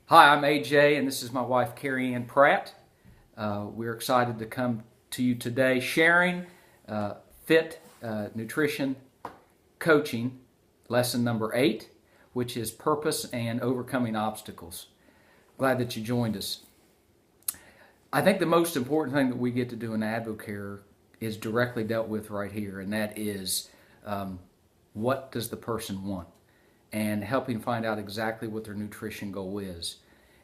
Hi, I'm AJ, and this is my wife, Carrie Ann Pratt. We're excited to come to you today sharing FIT nutrition coaching lesson number 8, which is purpose and overcoming obstacles. Glad that you joined us. I think the most important thing that we get to do in AdvoCare is directly dealt with right here, and that is what does the person want? And helping find out exactly what their nutrition goal is.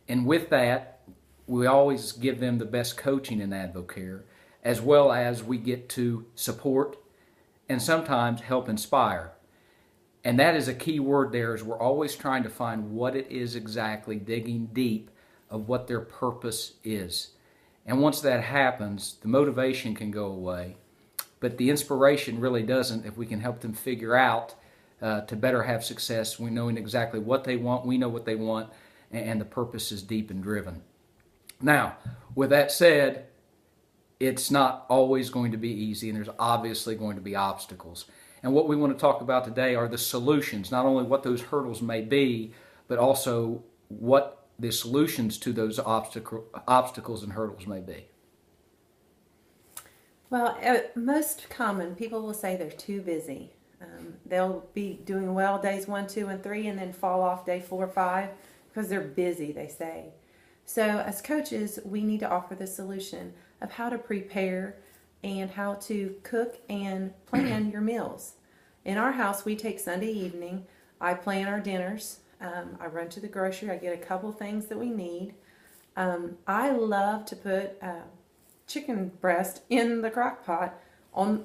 And with that, we always give them the best coaching in AdvoCare, as well as we get to support and sometimes help inspire. And that is a key word there, is we're always trying to find what it is exactly, digging deep of what their purpose is. And once that happens, the motivation can go away, but the inspiration really doesn't if we can help them figure out to better have success. We knowing exactly what they want, we know what they want, and the purpose is deep and driven. Now, with that said, it's not always going to be easy, and there's obviously going to be obstacles. And what we want to talk about today are the solutions, not only what those hurdles may be, but also what the solutions to those obstacles and hurdles may be. Well, most common, people will say they're too busy. They'll be doing well days 1, 2, and 3, and then fall off day 4 or 5 because they're busy, they say. So as coaches, we need to offer the solution of how to prepare and how to cook and plan your meals. In our house, we take Sunday evening. I plan our dinners. I run to the grocery. I get a couple things that we need. I love to put chicken breast in the crock pot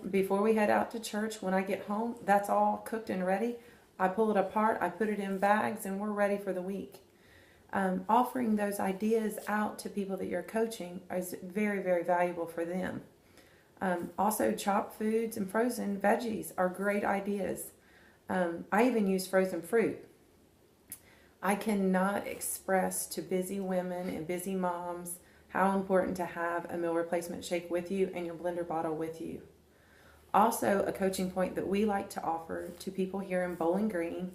before we head out to church. When I get home, that's all cooked and ready. I pull it apart, I put it in bags, and we're ready for the week. Offering those ideas out to people that you're coaching is very, very valuable for them. Also, chopped foods and frozen veggies are great ideas. I even use frozen fruit. I cannot express to busy women and busy moms how important to have a meal replacement shake with you and your blender bottle with you. Also, a coaching point that we like to offer to people here in Bowling Green,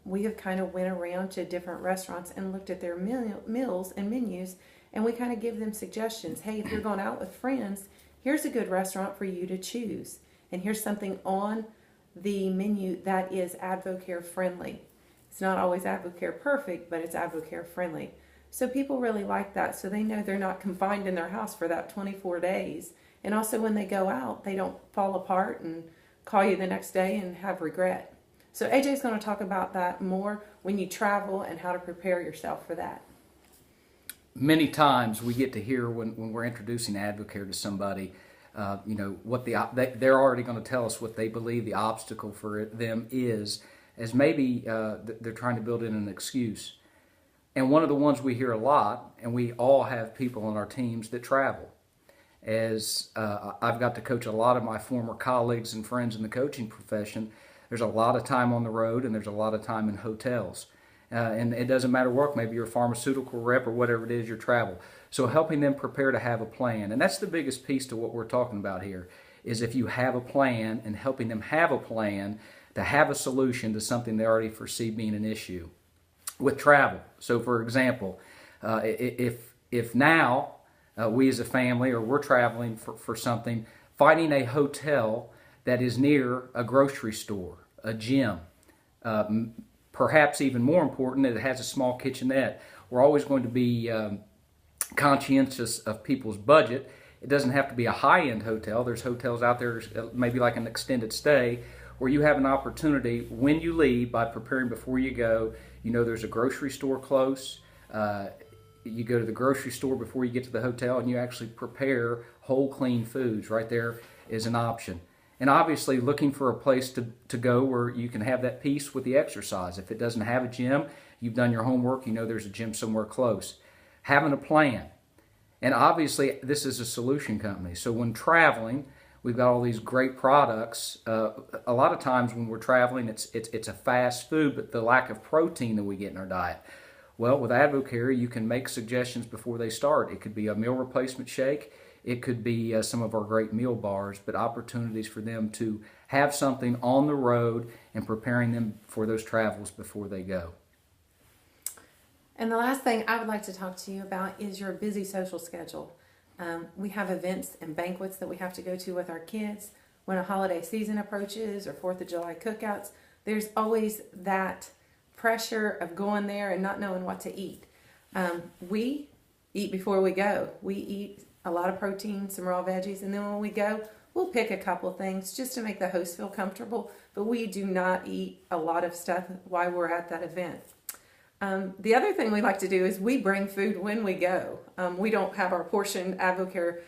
we have kind of went around to different restaurants and looked at their meals and menus, and we kind of give them suggestions. Hey, if you're going out with friends, here's a good restaurant for you to choose, and here's something on the menu that is AdvoCare friendly. It's not always AdvoCare perfect, but it's AdvoCare friendly. So people really like that, so they know they're not confined in their house for that 24 days. And also when they go out, they don't fall apart and call you the next day and have regret. So AJ's going to talk about that more when you travel and how to prepare yourself for that. Many times we get to hear when we're introducing AdvoCare to somebody, what they're already going to tell us what they believe the obstacle for them is, as maybe they're trying to build in an excuse. And one of the ones we hear a lot, and we all have people on our teams that travel. As I've got to coach a lot of my former colleagues and friends in the coaching profession, there's a lot of time on the road and there's a lot of time in hotels. And it doesn't matter what, maybe you're a pharmaceutical rep or whatever it is, your travel. So helping them prepare to have a plan. And that's the biggest piece to what we're talking about here, is if you have a plan and helping them have a plan to have a solution to something they already foresee being an issue. With travel. So for example, if now we as a family or we're traveling for something, finding a hotel that is near a grocery store, a gym, perhaps even more important, it has a small kitchenette. We're always going to be conscientious of people's budget. It doesn't have to be a high-end hotel. There's hotels out there, maybe like an extended stay, where you have an opportunity when you leave, by preparing before you go. You know there's a grocery store close. You go to the grocery store before you get to the hotel, and you actually prepare whole, clean foods. Right there is an option. And obviously looking for a place to go where you can have that peace with the exercise. If it doesn't have a gym, you've done your homework, you know there's a gym somewhere close. Having a plan. And obviously this is a solution company. So when traveling, we've got all these great products. A lot of times when we're traveling, it's a fast food, but the lack of protein that we get in our diet. Well, with AdvoCare, you can make suggestions before they start. It could be a meal replacement shake. It could be some of our great meal bars, but opportunities for them to have something on the road and preparing them for those travels before they go. And the last thing I would like to talk to you about is your busy social schedule. We have events and banquets that we have to go to with our kids. When a holiday season approaches or 4th of July cookouts, there's always that pressure of going there and not knowing what to eat. We eat before we go. We eat a lot of protein, some raw veggies, and then when we go, we'll pick a couple things just to make the host feel comfortable, but we do not eat a lot of stuff while we're at that event. The other thing we like to do is we bring food when we go. We don't have our portion Advocare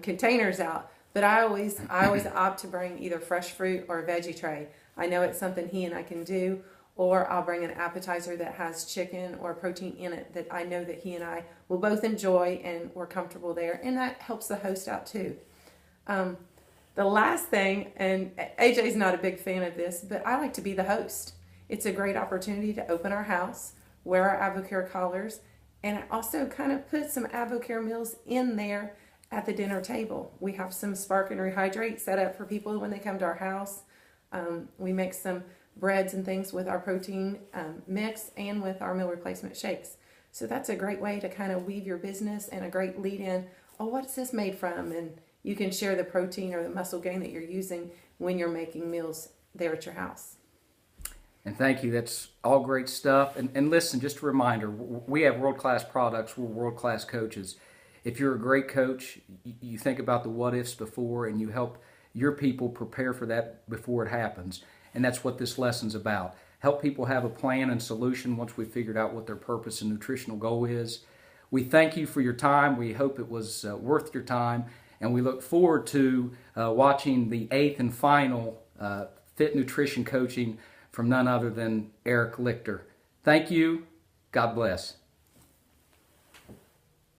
containers out, but I always opt to bring either fresh fruit or a veggie tray. I know it's something he and I can do, or I'll bring an appetizer that has chicken or protein in it that I know that he and I will both enjoy and we're comfortable there, and that helps the host out too. The last thing, and AJ's not a big fan of this, but I like to be the host. It's a great opportunity to open our house, wear our Advocare collars, and I also kind of put some Advocare meals in there at the dinner table. We have some Spark and Rehydrate set up for people when they come to our house. We make some breads and things with our protein mix and with our meal replacement shakes. So that's a great way to kind of weave your business and a great lead in. Oh, what's this made from? And you can share the protein or the muscle gain that you're using when you're making meals there at your house. And thank you. That's all great stuff. And listen, just a reminder, we have world-class products. We're world-class coaches. If you're a great coach, you think about the what-ifs before and you help your people prepare for that before it happens. And that's what this lesson's about. Help people have a plan and solution once we've figured out what their purpose and nutritional goal is. We thank you for your time. We hope it was worth your time. And we look forward to watching the 8th and final Fit Nutrition Coaching from none other than Eric Lichter. Thank you. God bless.